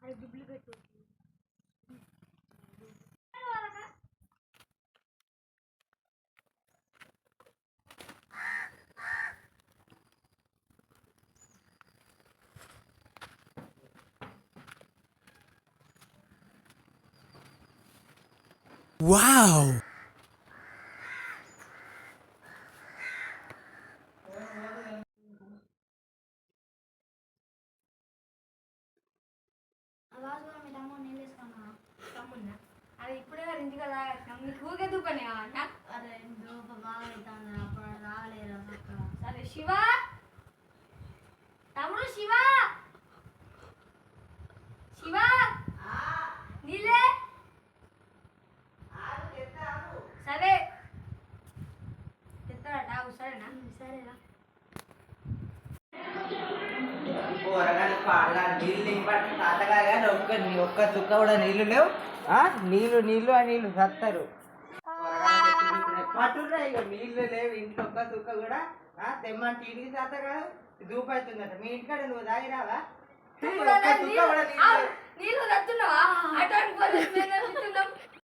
అది duplicate. Wow! మీ తమ్ముడు నీళ్ళు వేసుకున్నా. తమ్మున్నా అది ఇప్పుడే ఇంటికి తాగేస్తాం. నీకు ఊరికే దూపని కావాలా? అరే దూప బాగా అవుతుంది, అప్పుడు రాగలేరు అక్క. సరే శివ, తమ్ముడు శివ, శివ నీళ్ళే. సరే చెప్తాడట, సరేనా? సరేరా. కూరగాయలు పాలు నీళ్ళు నింపట్టి తాతగా ఒక్క చుక్క కూడా నీళ్ళు లేవు. నీళ్ళు నీళ్ళు ఆ నీళ్ళు సత్తారు పట్టున్నాయి. ఇక నీళ్ళు లేవు ఇంట్లో ఒక్క చుక్క కూడా. తెమ్మంటే ఇంటికి తాత కాదు దూపవుతుందట. మీ ఇంటికాడ నువ్వు తాగిరావా? ఒక్క చుక్క కూడా నీళ్ళు తత్తున్నావా? అటువంటి